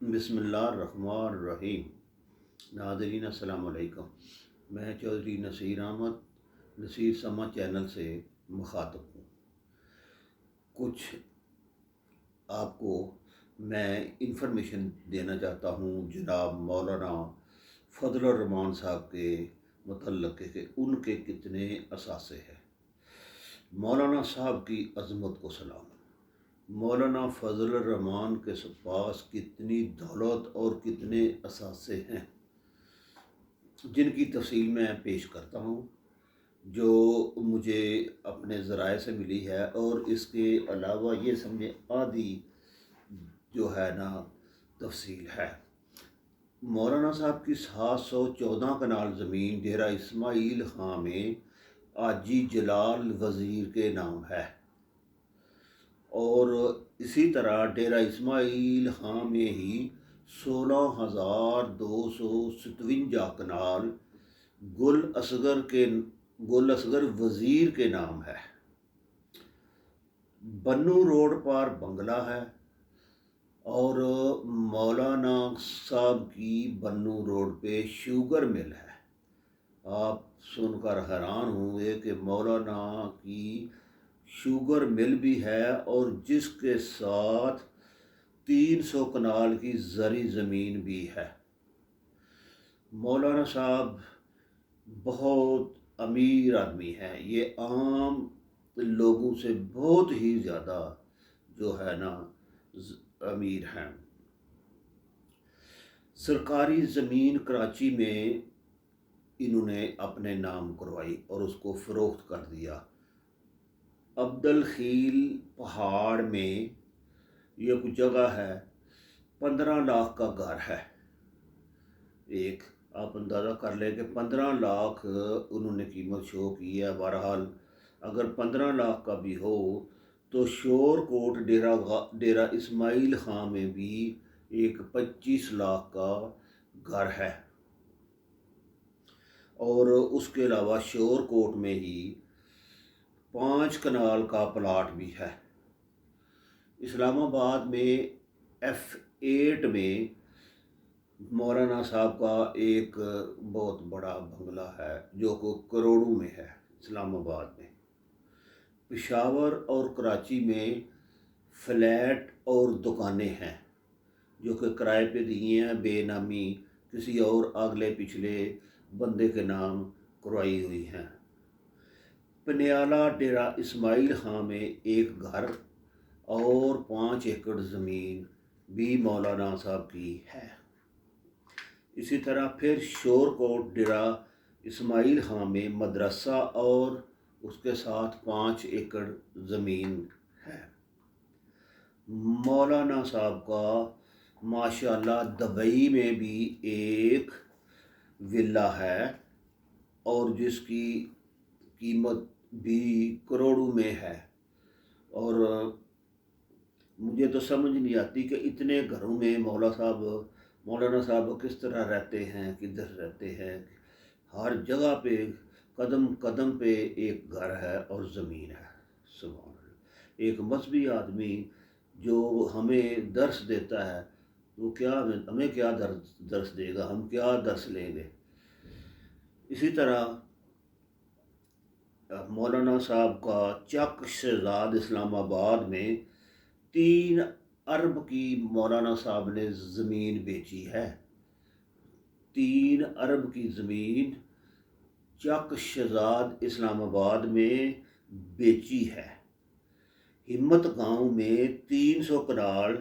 بسم اللہ الرحمن الرحیم۔ ناظرین السلام علیکم۔ میں چودھری نصیر احمد نصیر سما چینل سے مخاطب ہوں۔ کچھ آپ کو میں انفارمیشن دینا چاہتا ہوں جناب مولانا فضل الرحمان صاحب کے متعلق کہ ان کے کتنے اثاثے ہیں۔ مولانا صاحب کی عظمت کو سلام۔ مولانا فضل الرحمان کے پاس کتنی دولت اور کتنے اثاثے ہیں جن کی تفصیل میں پیش کرتا ہوں، جو مجھے اپنے ذرائع سے ملی ہے، اور اس کے علاوہ یہ سمجھے آدھی جو ہے نا تفصیل ہے۔ مولانا صاحب کی 714 کنال زمین ڈیرہ اسماعیل خاں میں حاجی جلال وزیر کے نام ہے، اور اسی طرح ڈیرہ اسماعیل خاں میں ہی 16,257 کنال گل اصغر وزیر کے نام ہے۔ بنو روڈ پر بنگلہ ہے، اور مولانا صاحب کی بنو روڈ پہ شوگر مل ہے۔ آپ سن کر حیران ہوں گے کہ مولانا کی شوگر مل بھی ہے، اور جس کے ساتھ 300 کنال کی زرعی زمین بھی ہے۔ مولانا صاحب بہت امیر آدمی ہیں، یہ عام لوگوں سے بہت ہی زیادہ جو ہے نا امیر ہیں۔ سرکاری زمین کراچی میں انہوں نے اپنے نام کروائی اور اس کو فروخت کر دیا۔ عبد الخیل پہاڑ میں یہ کچھ جگہ ہے، 15 لاکھ کا گھر ہے ایک۔ آپ اندازہ کر لیں کہ 15 لاکھ انہوں نے قیمت شو کی ہے۔ بہرحال اگر 15 لاکھ کا بھی ہو تو شور کوٹ ڈیرہ اسماعیل خاں میں بھی ایک 25 لاکھ کا گھر ہے، اور اس کے علاوہ شور کوٹ میں ہی 5 کنال کا پلاٹ بھی ہے۔ اسلام آباد میں F8 میں مولانا صاحب کا ایک بہت بڑا بنگلہ ہے جو کہ کروڑوں میں ہے اسلام آباد میں۔ پشاور اور کراچی میں فلیٹ اور دکانیں ہیں جو کہ کرائے پہ دی ہیں، بے نامی کسی اور اگلے پچھلے بندے کے نام کروائی ہوئی ہیں۔ پنیالہ ڈیرہ اسماعیل خاں میں ایک گھر اور 5 ایکڑ زمین بھی مولانا صاحب کی ہے۔ اسی طرح پھر شور کوٹ ڈیرہ اسماعیل خاں میں مدرسہ اور اس کے ساتھ 5 ایکڑ زمین ہے۔ مولانا صاحب کا ماشاءاللہ دبئی میں بھی ایک ولا ہے، اور جس کی قیمت بھی کروڑوں میں ہے، اور مجھے تو سمجھ نہیں آتی کہ اتنے گھروں میں مولانا صاحب کس طرح رہتے ہیں، کدھر رہتے ہیں۔ ہر جگہ پہ قدم قدم پہ ایک گھر ہے اور زمین ہے۔ سبحان اللہ۔ ایک مذہبی آدمی جو ہمیں درس دیتا ہے وہ ہمیں کیا درس دے گا، ہم کیا درس لیں گے۔ اسی طرح مولانا صاحب کا چک شہزاد اسلام آباد میں 3 ارب کی مولانا صاحب نے زمین بیچی ہے۔ 3 ارب کی زمین چک شہزاد اسلام آباد میں بیچی ہے۔ ہمت گاؤں میں 300 کنال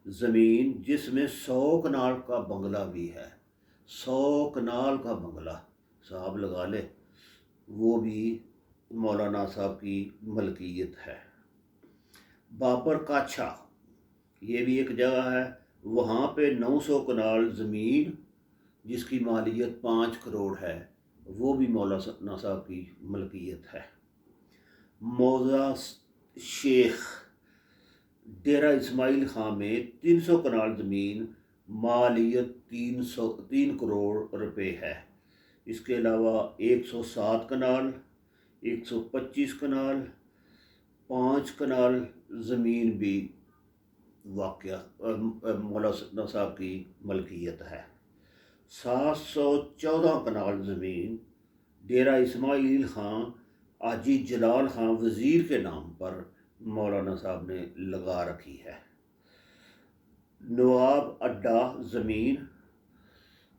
زمین جس میں 100 کنال کا بنگلہ بھی ہے۔ 100 کنال کا بنگلہ صاحب لگا لے، وہ بھی مولانا صاحب کی ملکیت ہے۔ بابر کاچھا یہ بھی ایک جگہ ہے، وہاں پہ 900 کنال زمین جس کی مالیت 5 کروڑ ہے، وہ بھی مولانا صاحب کی ملکیت ہے۔ موضع شیخ ڈیرہ اسماعیل خاں میں 300 کنال زمین مالیت 3 کروڑ روپے ہے۔ اس کے علاوہ 107 کنال، 125 کنال، 5 کنال زمین بھی مولانا صاحب کی ملکیت ہے۔ 714 کنال زمین ڈیرہ اسماعیل خان حاجی جلال خان وزیر کے نام پر مولانا صاحب نے لگا رکھی ہے۔ نواب اڈا زمین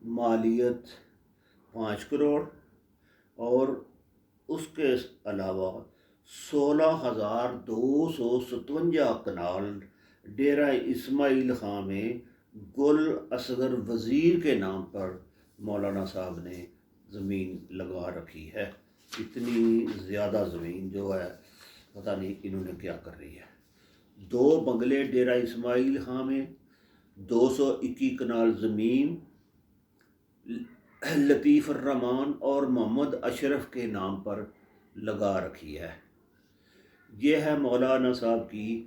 مالیت 5 کروڑ اور اس کے علاوہ 16,257 کنال ڈیرہ اسماعیل خان میں گل اصغر وزیر کے نام پر مولانا صاحب نے زمین لگا رکھی ہے۔ اتنی زیادہ زمین جو ہے پتہ نہیں انہوں نے کیا کر رہی ہے۔ 2 بنگلے ڈیرہ اسماعیل خان میں 221 کنال زمین لطیف الرحمان اور محمد اشرف کے نام پر لگا رکھی ہے۔ یہ ہے مولانا صاحب کی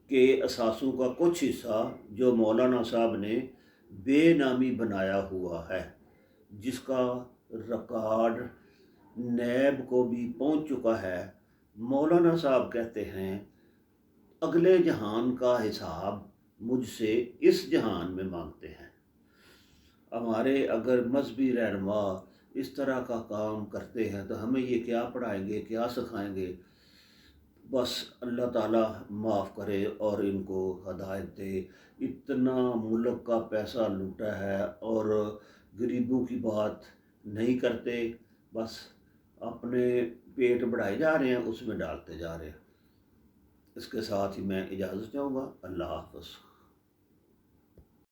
کے اثاثوں کا کچھ حصہ جو مولانا صاحب نے بے نامی بنایا ہوا ہے، جس کا ریکارڈ نیب کو بھی پہنچ چکا ہے۔ مولانا صاحب کہتے ہیں اگلے جہان کا حساب مجھ سے اس جہان میں مانگتے ہیں۔ ہمارے اگر مذہبی رہنما اس طرح کا کام کرتے ہیں تو ہمیں یہ کیا پڑھائیں گے، کیا سکھائیں گے؟ بس اللہ تعالیٰ معاف کرے اور ان کو ہدایت دے۔ اتنا ملک کا پیسہ لوٹا ہے اور غریبوں کی بات نہیں کرتے، بس اپنے پیٹ بڑھائے جا رہے ہیں، اس میں ڈالتے جا رہے ہیں۔ اس کے ساتھ ہی میں اجازت چاہوں گا۔ اللہ حافظ۔